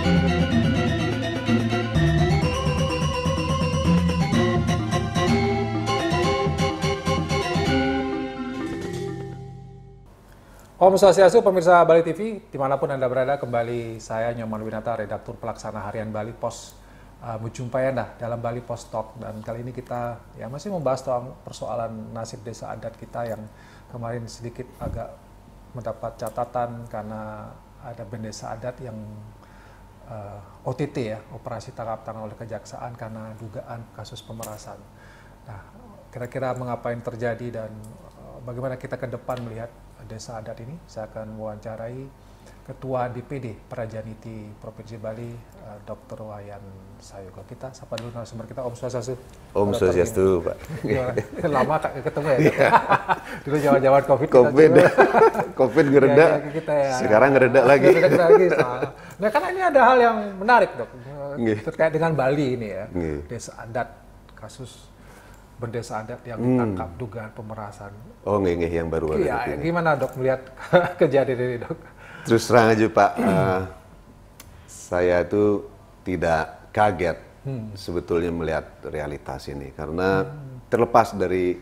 Om Swastiastu, pemirsa Bali TV, dimanapun Anda berada, kembali saya Nyoman Winata, Redaktur Pelaksana Harian Bali Pos, menjumpai Anda dalam Bali Pos Talk. Dan kali ini kita masih membahas tentang persoalan nasib desa adat kita yang kemarin sedikit agak mendapat catatan karena ada band desa adat yang OTT operasi tangkap tangan oleh kejaksaan karena dugaan kasus pemerasan. Nah, kira-kira mengapa yang terjadi dan bagaimana kita ke depan melihat desa adat ini? Saya akan mewawancarai Ketua DPD Prajaniti Provinsi Bali, Dr. Wayan Sayoga. Kita sapa dulu narasumber kita, Om Swastiastu. Om Swastiastu, Pak. Lama ketemu ya, Dok? Dulu zaman-zaman COVID. COVID ngereda, sekarang ngereda lagi. Nah, karena ini ada hal yang menarik, Dok, terkait dengan Bali ini ya, desa adat, kasus berdesa adat yang ditangkap dugaan pemerasan. Oh, nggih yang baru. Iya, gimana Dok melihat kejadian ini, Dok? Terus terang aja Pak, saya itu tidak kaget sebetulnya melihat realitas ini, karena terlepas dari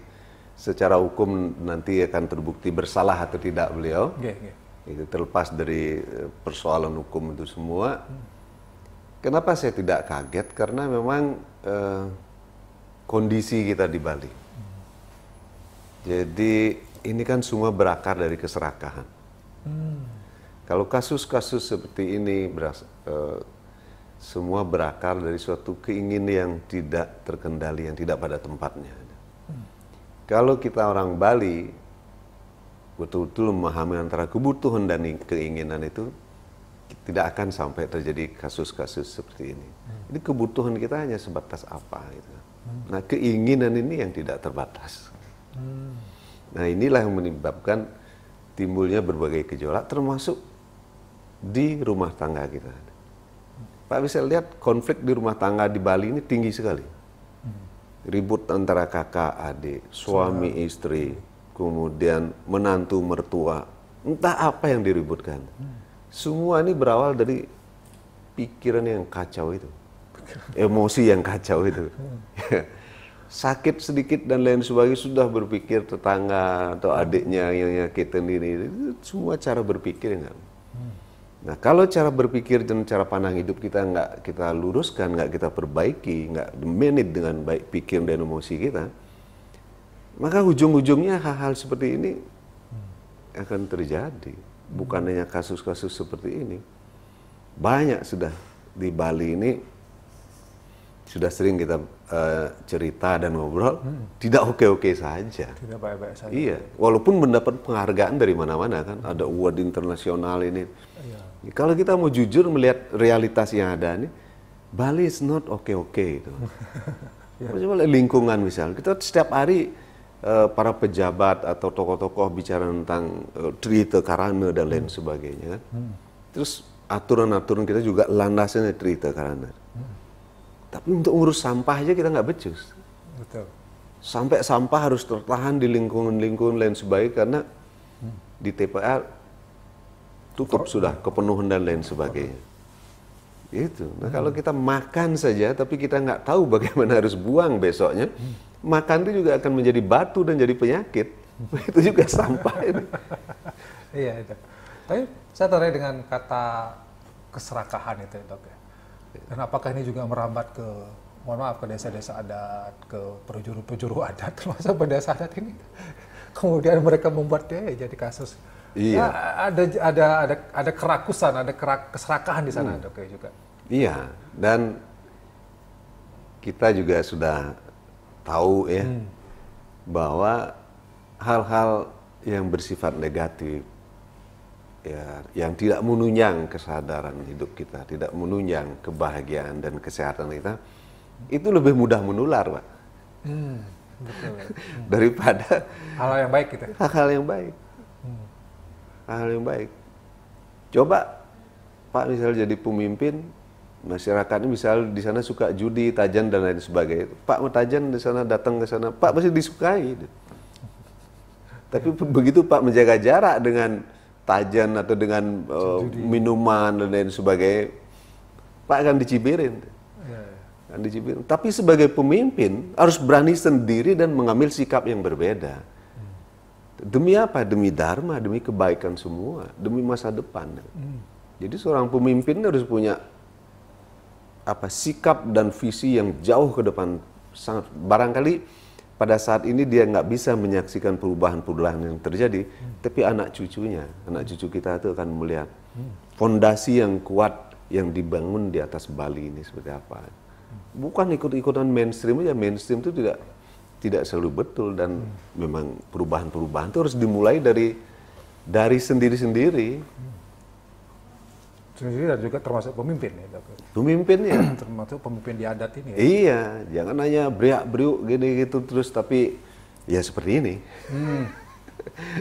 secara hukum nanti akan terbukti bersalah atau tidak beliau, itu terlepas dari persoalan hukum itu semua. Kenapa saya tidak kaget? Karena memang kondisi kita di Bali. Jadi ini kan semua berakar dari keserakahan. Kalau kasus-kasus seperti ini semua berakar dari suatu keinginan yang tidak terkendali, yang tidak pada tempatnya. Kalau kita orang Bali betul-betul memahami antara kebutuhan dan keinginan itu, tidak akan sampai terjadi kasus-kasus seperti ini. Jadi kebutuhan kita hanya sebatas apa gitu. Nah, keinginan ini yang tidak terbatas. Nah, inilah yang menyebabkan timbulnya berbagai gejolak, termasuk di rumah tangga kita. Pak bisa lihat konflik di rumah tangga di Bali ini tinggi sekali. Ribut antara kakak, adik, suami, istri, kemudian menantu, mertua, entah apa yang diributkan. Semua ini berawal dari pikiran yang kacau itu. Emosi yang kacau itu. Sakit sedikit dan lain sebagainya sudah berpikir tetangga atau adiknya yang nyakitin ini. Semua cara berpikir enggak. Nah, kalau cara berpikir dan cara pandang hidup kita nggak kita luruskan, nggak kita perbaiki, nggak manage dengan baik pikiran dan emosi kita, maka ujung-ujungnya hal-hal seperti ini akan terjadi. Bukan hanya kasus-kasus seperti ini. Banyak sudah di Bali ini, sudah sering kita cerita dan ngobrol, tidak oke-oke saja. Tidak baik-baik saja. Iya, walaupun mendapat penghargaan dari mana-mana kan, ada award internasional ini. Iya. Kalau kita mau jujur melihat realitas yang ada ini, Bali is not oke-oke itu. Coba lingkungan misalnya, kita setiap hari para pejabat atau tokoh-tokoh bicara tentang trite karana dan lain sebagainya kan. Terus aturan-aturan kita juga landasnya trite karana. Tapi untuk ngurus sampah aja kita nggak becus. Betul. Sampai sampah harus tertahan di lingkungan-lingkungan lain sebagainya karena di TPA tutup sudah, kepenuhan dan lain sebagainya. Itu. Nah, kalau kita makan saja tapi kita nggak tahu bagaimana harus buang besoknya, makan itu juga akan menjadi batu dan jadi penyakit. Itu juga sampah ini. Iya itu. Tapi saya tertarik dengan kata keserakahan itu, Dok. Dan apakah ini juga merambat ke, mohon maaf, ke desa-desa adat, ke penjuru-penjuru adat, termasuk desa adat ini. Kemudian mereka membuat dia jadi kasus. Iya. Ya, ada kerakusan, ada keserakahan di sana, Dok, juga. Iya, dan kita juga sudah tahu ya bahwa hal-hal yang bersifat negatif, ya, yang tidak menunjang kesadaran hidup kita, tidak menunjang kebahagiaan dan kesehatan kita, itu lebih mudah menular, Pak. Betul. Daripada hal-hal yang baik gitu. Hal-hal yang baik. Hal yang baik. Coba Pak misalnya jadi pemimpin, masyarakatnya misalnya di sana suka judi, tajan dan lain sebagainya. Pak mau tajan di sana, datang ke sana, Pak pasti disukai. Tapi begitu Pak menjaga jarak dengan tajan atau dengan minuman dan lain sebagainya, Pak akan dicibirin. Ya, Akan dicibirin. Tapi sebagai pemimpin harus berani sendiri dan mengambil sikap yang berbeda. Demi apa? Demi dharma, demi kebaikan semua, demi masa depan. Jadi seorang pemimpin harus punya sikap dan visi yang jauh ke depan. Sangat barangkali pada saat ini dia nggak bisa menyaksikan perubahan-perubahan yang terjadi, tapi anak cucu kita itu akan melihat fondasi yang kuat yang dibangun di atas Bali ini seperti apa. Bukan ikut-ikutan mainstream aja, mainstream itu tidak selalu betul, dan memang perubahan-perubahan itu harus dimulai dari sendiri-sendiri. Sendiri dan juga termasuk pemimpin ya, Dok. Pemimpinnya. Termasuk pemimpin di adat ini ya. Iya, jangan hanya beriak-beriuk gini gitu terus, tapi ya seperti ini.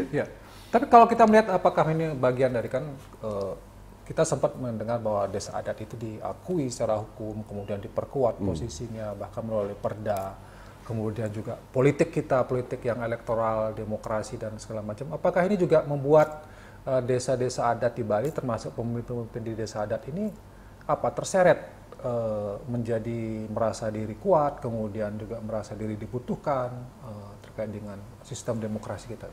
Ya. Tapi kalau kita melihat apakah ini bagian dari kita sempat mendengar bahwa desa adat itu diakui secara hukum, kemudian diperkuat posisinya bahkan melalui perda, kemudian juga politik yang elektoral, demokrasi dan segala macam. Apakah ini juga membuat desa-desa adat di Bali termasuk pemimpin-pemimpin di desa adat ini terseret menjadi merasa diri kuat, kemudian juga merasa diri dibutuhkan terkait dengan sistem demokrasi kita?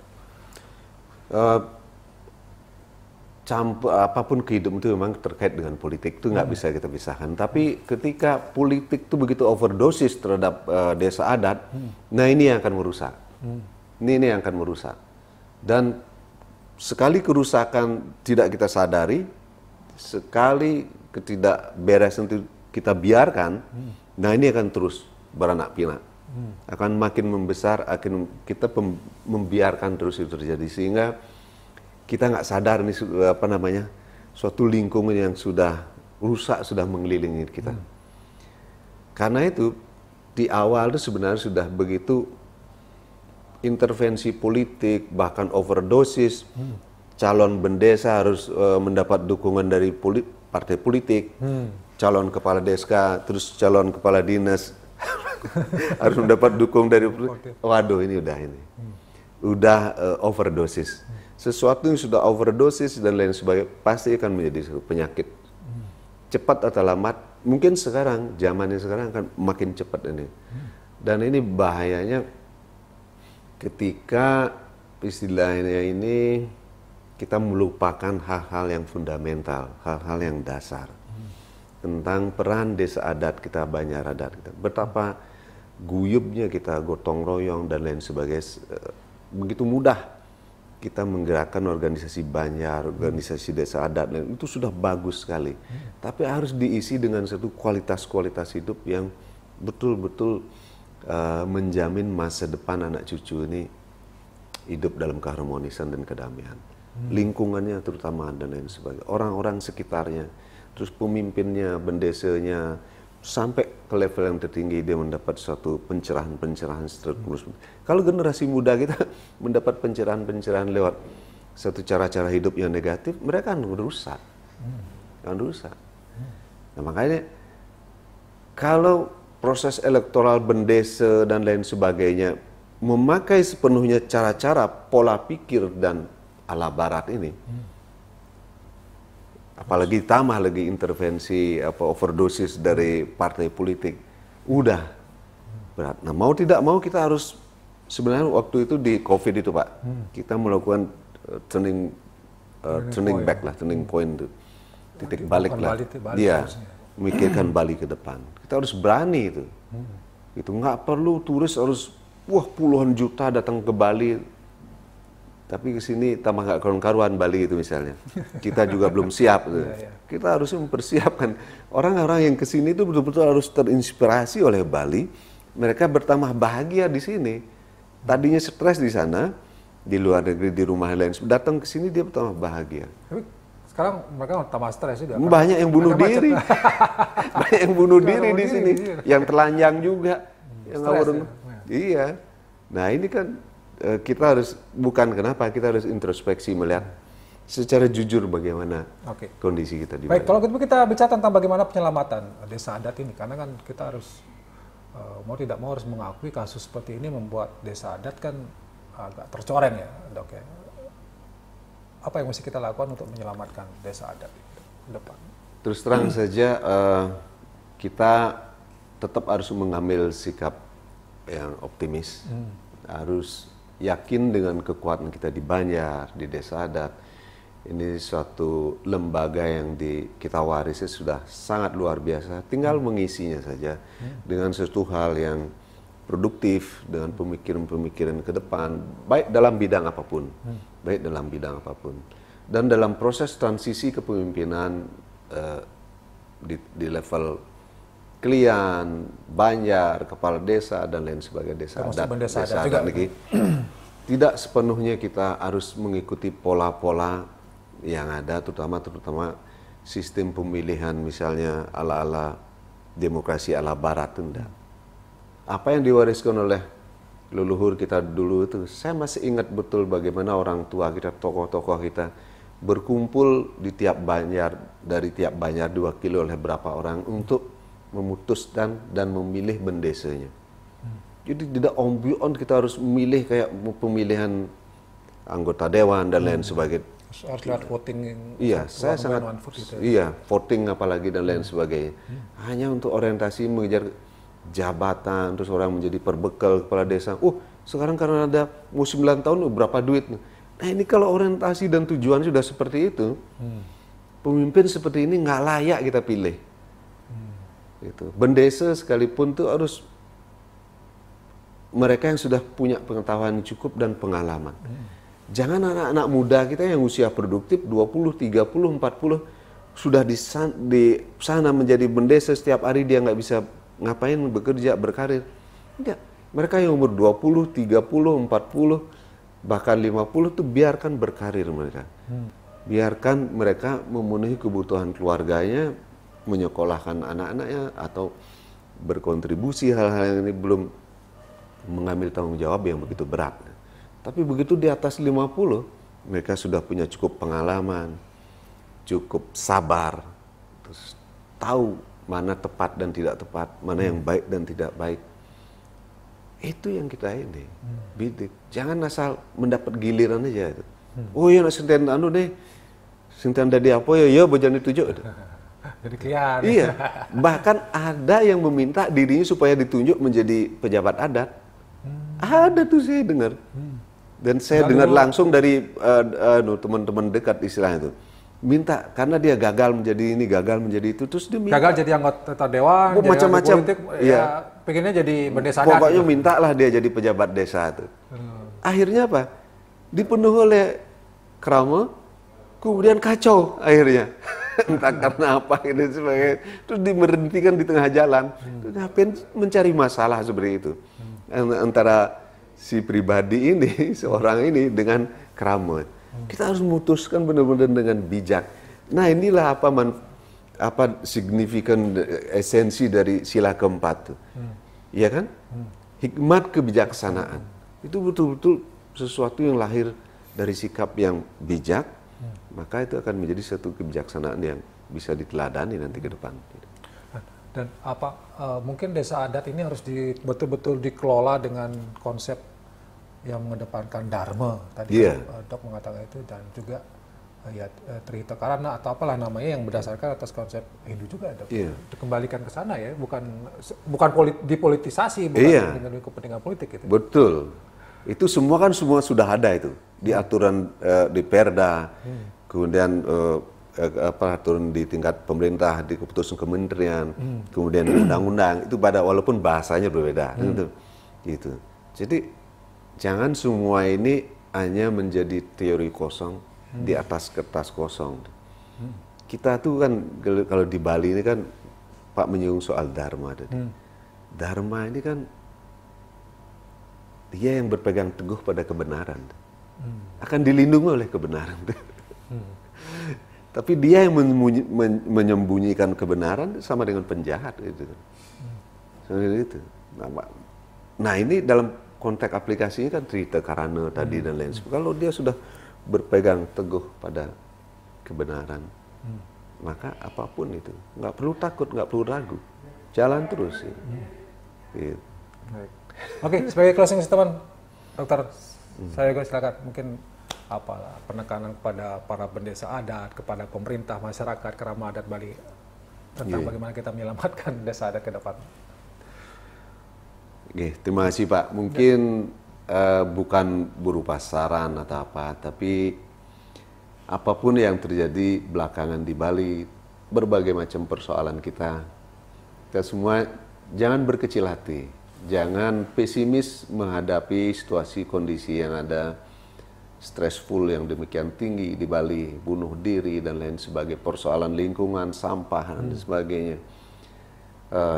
Apapun kehidupan itu memang terkait dengan politik, itu nggak bisa kita pisahkan. Tapi ketika politik itu begitu overdosis terhadap desa adat, nah ini yang akan merusak. Ini yang akan merusak. Dan sekali kerusakan tidak kita sadari, sekali ketidakberesan itu kita biarkan, nah ini akan terus beranak pinak. Akan makin membesar, akan kita membiarkan terus itu terjadi, sehingga kita nggak sadar ini suatu lingkungan yang sudah rusak, sudah mengelilingi kita. Karena itu di awal itu sebenarnya sudah begitu intervensi politik, bahkan overdosis. Calon bendesa harus mendapat dukungan dari partai politik, calon kepala desa, terus calon kepala dinas harus mendapat dukungan dari waduh ini udah overdosis. Sesuatu yang sudah overdosis dan lain sebagainya pasti akan menjadi penyakit. Cepat atau lambat, mungkin sekarang, zamannya sekarang akan makin cepat ini. Dan ini bahayanya ketika istilahnya ini kita melupakan hal-hal yang fundamental, hal-hal yang dasar. Tentang peran desa adat kita, Banjar adat kita. Betapa guyubnya kita, gotong royong dan lain sebagainya. Begitu mudah kita menggerakkan organisasi Banjar, organisasi desa adat, itu sudah bagus sekali. Tapi harus diisi dengan satu kualitas-kualitas hidup yang betul-betul menjamin masa depan anak cucu ini hidup dalam keharmonisan dan kedamaian. Lingkungannya terutama dan lain sebagainya. Orang-orang sekitarnya, terus pemimpinnya, bendesanya, sampai ke level yang tertinggi dia mendapat suatu pencerahan-pencerahan terus. Kalau generasi muda kita mendapat pencerahan-pencerahan lewat satu cara-cara hidup yang negatif, mereka akan rusak. Nah, makanya kalau proses elektoral bendesa dan lain sebagainya memakai sepenuhnya cara-cara pola pikir dan ala barat ini, apalagi tambah lagi intervensi overdosis dari partai politik, udah berat. Nah, mau tidak mau kita harus, sebenarnya waktu itu di COVID itu Pak, kita melakukan turning point itu, titik balik lah. Dia memikirkan Bali ke depan. Kita harus berani itu. Itu nggak perlu turis harus puluhan juta datang ke Bali. Tapi ke sini tambah nggak karuan-karuan Bali itu misalnya. Kita juga belum siap. Kita harus mempersiapkan. Orang-orang yang ke sini itu betul-betul harus terinspirasi oleh Bali. Mereka bertambah bahagia di sini. Tadinya stres di sana, di luar negeri, di rumah lain. Datang ke sini dia bertambah bahagia. Tapi sekarang mereka tambah stres juga. Banyak yang bunuh diri. Banyak yang bunuh diri di sini. Yang telanjang juga. Yang iya. Nah ini kan kita harus, kita harus introspeksi melihat secara jujur bagaimana kondisi kita di Bali. Baik, kalau gitu kita bicara tentang bagaimana penyelamatan desa adat ini, karena kan kita harus mau tidak mau harus mengakui kasus seperti ini membuat desa adat kan agak tercoreng ya, Dok ya. Apa yang mesti kita lakukan untuk menyelamatkan desa adat ke depan? Terus terang saja kita tetap harus mengambil sikap yang optimis. Harus yakin dengan kekuatan kita di Banjar, di desa adat. Ini suatu lembaga yang kita warisi sudah sangat luar biasa. Tinggal mengisinya saja dengan sesuatu hal yang produktif, dengan pemikiran-pemikiran ke depan, baik dalam bidang apapun, baik dalam bidang apapun. Dan dalam proses transisi kepemimpinan di level Klian, Banjar, kepala desa dan lain sebagainya, desa adat lagi, tidak sepenuhnya kita harus mengikuti pola-pola yang ada, terutama sistem pemilihan misalnya ala-ala demokrasi ala Barat, tidak. Apa yang diwariskan oleh leluhur kita dulu itu, saya masih ingat betul bagaimana orang tua kita, tokoh-tokoh kita berkumpul di tiap Banjar, dari tiap Banjar diwakili oleh berapa orang untuk memutuskan dan memilih bendesanya. Jadi tidak on kita harus memilih kayak pemilihan anggota dewan dan lain sebagainya. Harus lihat voting. Iya, saya sangat iya, voting apalagi dan lain sebagainya. Hanya untuk orientasi mengejar jabatan, terus orang menjadi perbekal kepala desa. Sekarang karena ada mau 9 tahun berapa duit. Nah ini kalau orientasi dan tujuan sudah seperti itu, pemimpin seperti ini nggak layak kita pilih. Gitu. Bendesa sekalipun tuh harus mereka yang sudah punya pengetahuan cukup dan pengalaman. Jangan anak-anak muda kita yang usia produktif 20, 30, 40 sudah di sana menjadi bendesa setiap hari dia nggak bisa ngapain bekerja, berkarir. Enggak. Mereka yang umur 20, 30, 40 bahkan 50 tuh biarkan berkarir mereka. Biarkan mereka memenuhi kebutuhan keluarganya, menyekolahkan anak-anaknya atau berkontribusi hal-hal yang ini belum mengambil tanggung jawab yang begitu berat. Tapi begitu di atas 50, mereka sudah punya cukup pengalaman, cukup sabar, terus tahu mana tepat dan tidak tepat, mana yang baik dan tidak baik. Itu yang kita ini bidik. Jangan asal mendapat giliran aja itu. Oh ya nak senten anu deh, senten dari apa ya bejana ditunjuk. Jadi Klian. Iya. Bahkan ada yang meminta dirinya supaya ditunjuk menjadi pejabat adat. Ada tuh saya dengar. Dan saya dengar langsung dari teman-teman dekat istilahnya itu. Minta karena dia gagal menjadi ini, gagal menjadi itu, terus dia minta. Gagal jadi anggota dewan, jadi macam-macam. Politik, ya pengennya jadi bendesa. Pokoknya minta lah dia jadi pejabat desa itu. Akhirnya apa? Dipenuhi oleh krama, kemudian kacau akhirnya. Entah karena apa gitu sebagai, terus diberhentikan di tengah jalan. Ngapain mencari masalah seperti itu antara si pribadi ini, seorang ini dengan krama. Kita harus memutuskan benar-benar dengan bijak. Nah inilah apa signifikan esensi dari sila keempat tuh, ya kan? Hikmat kebijaksanaan itu betul-betul sesuatu yang lahir dari sikap yang bijak, maka itu akan menjadi satu kebijaksanaan yang bisa diteladani nanti ke depan. Dan mungkin desa adat ini harus betul-betul dikelola dengan konsep yang mengedepankan dharma tadi Dok mengatakan itu, dan juga Trihita Karana atau apalah namanya yang berdasarkan atas konsep Hindu juga, Dok. Dikembalikan ke sana ya, bukan dipolitisasi, bukan dengan kepentingan politik gitu. Betul. Itu semua sudah ada itu di aturan di Perda, kemudian aturan di tingkat pemerintah, di keputusan kementerian, kemudian di undang-undang itu walaupun bahasanya berbeda gitu. Jadi jangan semua ini hanya menjadi teori kosong di atas kertas kosong. Kita tuh kan kalau di Bali ini kan Pak menyinggung soal dharma tadi. Dharma ini kan dia yang berpegang teguh pada kebenaran. Akan dilindungi oleh kebenaran. Tapi dia yang menyembunyikan kebenaran sama dengan penjahat gitu. Itu. Nah ini dalam konteks aplikasinya kan Trihita Karana tadi dan lain sebagainya. Kalau dia sudah berpegang teguh pada kebenaran, maka apapun itu nggak perlu takut, nggak perlu ragu, jalan terus. Gitu. Oke, sebagai closing statement, Dokter, saya juga silakan mungkin penekanan kepada para pendeta adat, kepada pemerintah, masyarakat, kerama adat Bali tentang bagaimana kita menyelamatkan desa adat ke depan. Oke, terima kasih Pak. Mungkin bukan berupa saran atau apa, tapi apapun yang terjadi belakangan di Bali, berbagai macam persoalan kita semua jangan berkecil hati, jangan pesimis menghadapi situasi kondisi yang ada, stressful yang demikian tinggi di Bali, bunuh diri dan lain sebagainya, persoalan lingkungan, sampah dan sebagainya.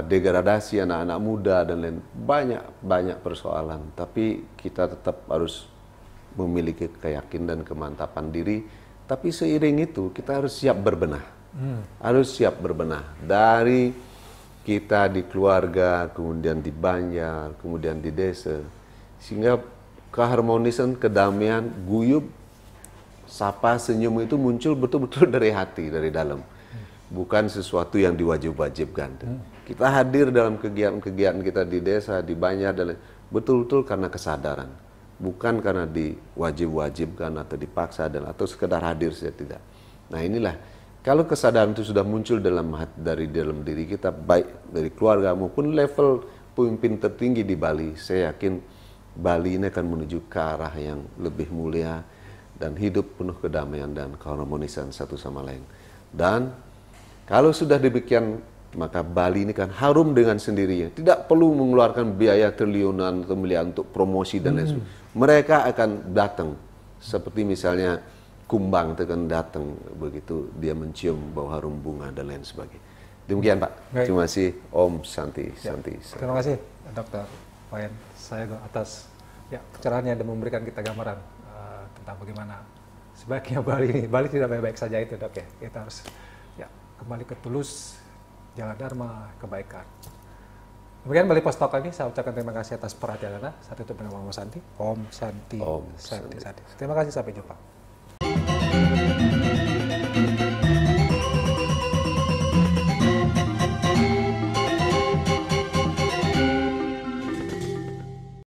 Degradasi anak-anak muda dan lain, banyak persoalan, tapi kita tetap harus memiliki keyakinan dan kemantapan diri. Tapi seiring itu kita harus siap berbenah, dari kita di keluarga, kemudian di Banjar, kemudian di desa, sehingga keharmonisan, kedamaian, guyub, sapa, senyum itu muncul betul-betul dari hati, dari dalam. Bukan sesuatu yang diwajib-wajibkan. Kita hadir dalam kegiatan-kegiatan kita di desa, di Banjar, dan betul-betul karena kesadaran. Bukan karena diwajib-wajibkan atau dipaksa atau sekedar hadir saja, tidak. Nah inilah, kalau kesadaran itu sudah muncul dari dalam diri kita, baik dari keluarga maupun level pemimpin tertinggi di Bali, saya yakin Bali ini akan menuju ke arah yang lebih mulia dan hidup penuh kedamaian dan keharmonisan satu sama lain. Dan kalau sudah demikian, maka Bali ini kan harum dengan sendirinya. Tidak perlu mengeluarkan biaya triliunan atau miliar untuk promosi dan lain sebagainya. Mereka akan datang. Seperti misalnya kumbang itu kan datang, begitu dia mencium bau harum bunga dan lain sebagainya. Demikian Pak. Baik. Terima kasih. Om Santi. Santi. Terima kasih Dr. Wayan Sayego atas pencerahannya dan memberikan kita gambaran tentang bagaimana sebaiknya Bali tidak baik-baik saja itu Dok ya. Kita harus kembali ke tulus, jalan dharma, kebaikan. Demikian Bali Post Talk kali ini, saya ucapkan terima kasih atas perhatian Anda. Saya tutup dengan Om Santi. Om Santi. Om Santi. Terima kasih, sampai jumpa.